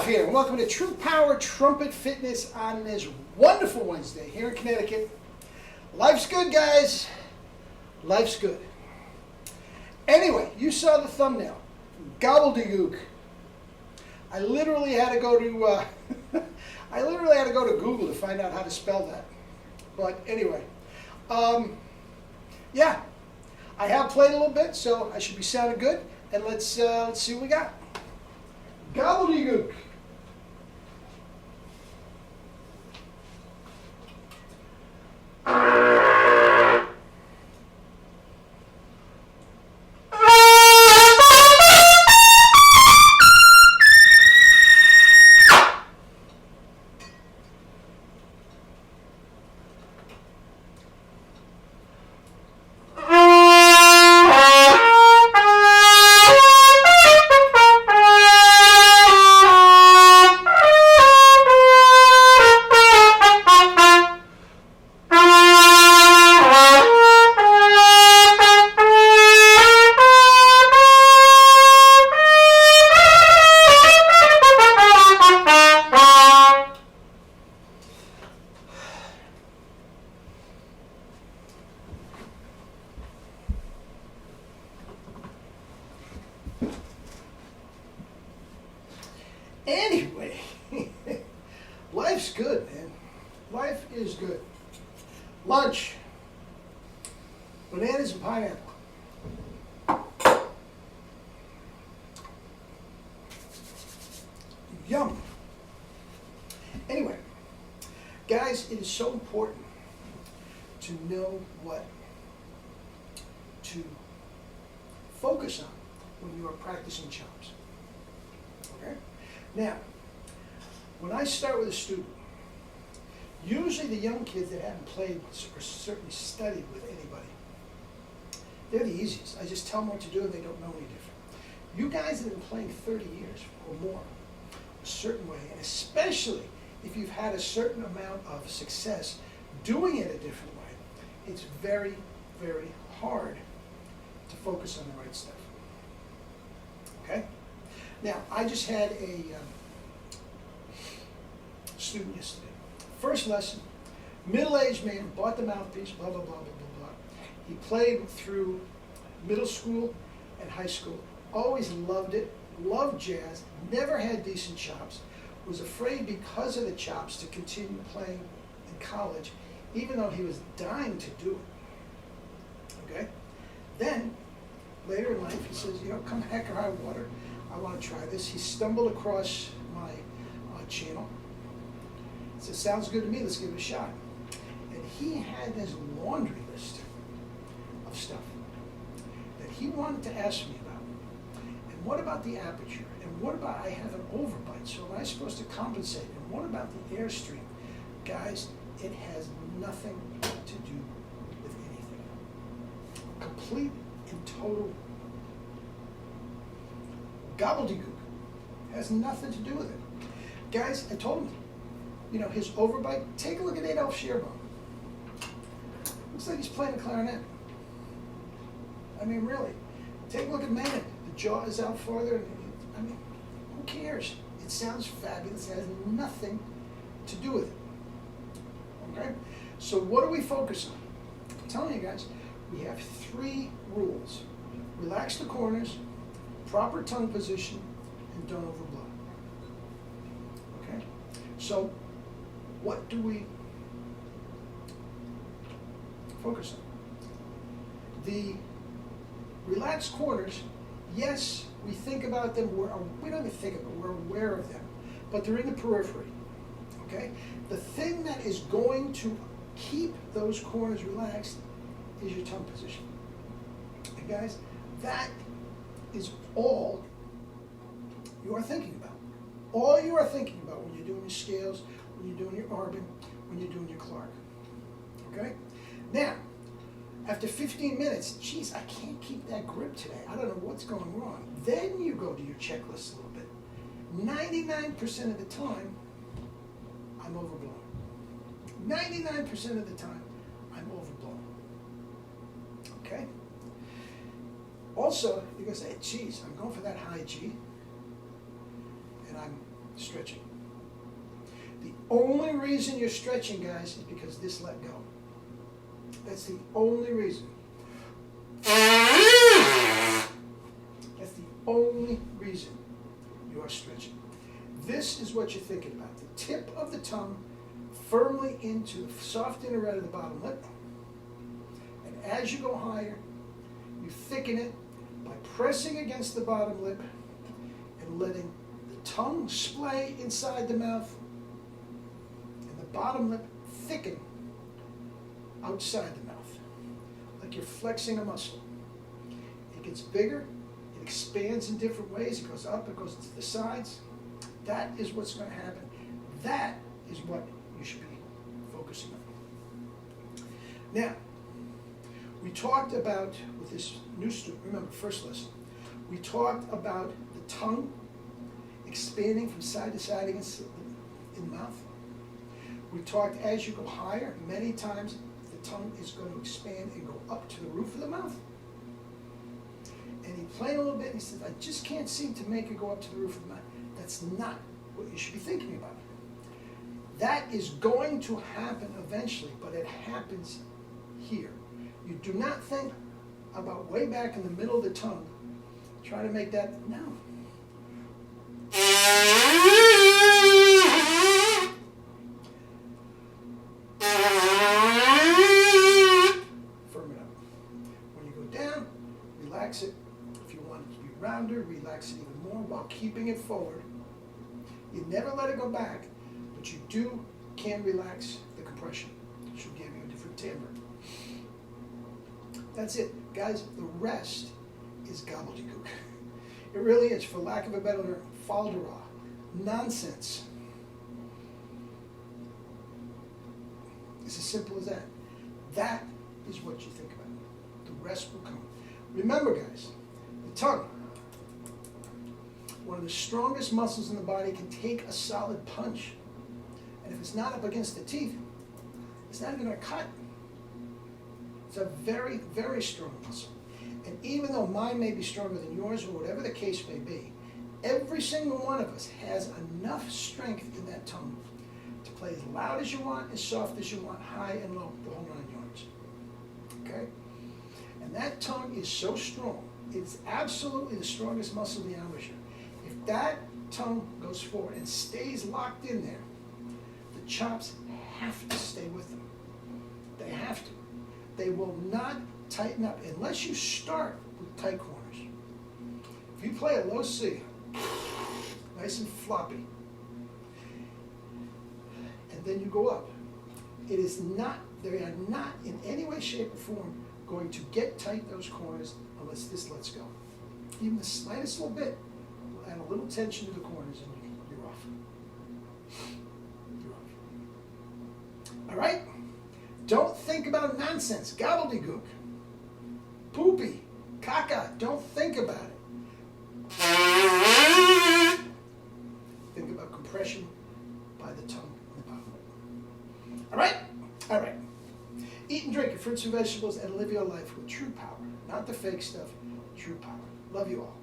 here, and welcome to True Power Trumpet Fitness on this wonderful Wednesday here in Connecticut. Life's good, guys. Life's good. Anyway, you saw the thumbnail. Gobbledygook. I literally had to go to Google to find out how to spell that. But anyway, yeah, I have played a little bit, so I should be sounding good. And let's see what we got. Gobbledygook. Anyway, life's good, man. Life is good. Lunch. Bananas and pineapple. Yum. Anyway, guys, it is so important to know what to focus on when you are practicing chops. Okay? Now, when I start with a student, usually the young kids that haven't played or certainly studied with anybody, they're the easiest. I just tell them what to do and they don't know any different. You guys that have been playing 30 years or more a certain way, and especially if you've had a certain amount of success doing it a different way, it's very, very hard to focus on the right stuff. Okay? Now, I just had a student yesterday. First lesson, middle-aged man, bought the mouthpiece, blah, blah, blah, blah, blah, blah. He played through middle school and high school. Always loved it, loved jazz, never had decent chops, was afraid because of the chops to continue playing in college, even though he was dying to do it. Okay? Then, later in life, he says, you know, come heck or high water, I want to try this. He stumbled across my channel. He said, sounds good to me, let's give it a shot. And he had this laundry list of stuff that he wanted to ask me about. And what about the aperture? And what about I have an overbite, so am I supposed to compensate? And what about the airstream? Guys, it has nothing to do with anything. Complete and total gobbledygook. Has nothing to do with it. Guys, I told him, you know, his overbite, take a look at Adolf Scherbone. Looks like he's playing a clarinet. I mean, really. Take a look at Maynard. The jaw is out farther. I mean, who cares? It sounds fabulous. It has nothing to do with it. Okay? So what do we focus on? I'm telling you guys, we have 3 rules. Relax the corners, proper tongue position, and don't overblow. Okay? So, what do we focus on? The relaxed corners, yes, we think about them, we don't even think about them, we're aware of them, but they're in the periphery. Okay? The thing that is going to keep those corners relaxed is your tongue position. And guys, that is all you are thinking about. All you are thinking about when you're doing your scales, when you're doing your Arbin, when you're doing your Clark. Okay? Now, after 15 minutes, geez, I can't keep that grip today. I don't know what's going wrong. Then you go to your checklist a little bit. 99% of the time, I'm overblown. 99% of the time, I'm overblown. Okay? Also, you're going to say, geez, I'm going for that high G, and I'm stretching. The only reason you're stretching, guys, is because this let go. That's the only reason. That's the only reason you are stretching. This is what you're thinking about. The tip of the tongue firmly into the soft inner red of the bottom lip. And as you go higher, you thicken it by pressing against the bottom lip and letting the tongue splay inside the mouth and the bottom lip thicken outside the mouth, like you're flexing a muscle. It gets bigger, it expands in different ways, it goes up, it goes to the sides. That is what's going to happen. That is what you should be focusing on. Now, we talked about, with this new student, remember, first lesson, we talked about the tongue expanding from side to side against in the mouth. We talked as you go higher, many times the tongue is going to expand and go up to the roof of the mouth. And he played a little bit and he said, I just can't seem to make it go up to the roof of the mouth. That's not what you should be thinking about. That is going to happen eventually, but it happens here. You do not think about way back in the middle of the tongue. Try to make that, no. Firm it up. When you go down, relax it. If you want it to be rounder, relax it even more while keeping it forward. You never let it go back, but you can relax the compression. It should give you a different timbre. That's it. Guys, the rest is gobbledygook. It really is, for lack of a better term, falderah. Nonsense. It's as simple as that. That is what you think about. The rest will come. Remember, guys, the tongue, one of the strongest muscles in the body, can take a solid punch. And if it's not up against the teeth, it's not even going to cut. It's a very, very strong muscle. And even though mine may be stronger than yours, or whatever the case may be, every single one of us has enough strength in that tongue to play as loud as you want, as soft as you want, high and low, the whole 9 yards. Okay? And that tongue is so strong. It's absolutely the strongest muscle in the embouchure. If that tongue goes forward and stays locked in there, the chops have to stay with them. They have to. They will not tighten up unless you start with tight corners. If you play a low C, nice and floppy, and then you go up, it is not, they are not in any way, shape, or form going to get tight those corners unless this lets go. Even the slightest little bit will add a little tension to the corners and you're off. You're off. All right? Don't think about nonsense, gobbledygook, poopy, caca. Don't think about it. Think about compression by the tongue and the bottom lip. All right? All right. Eat and drink your fruits and vegetables and live your life with true power. Not the fake stuff, true power. Love you all.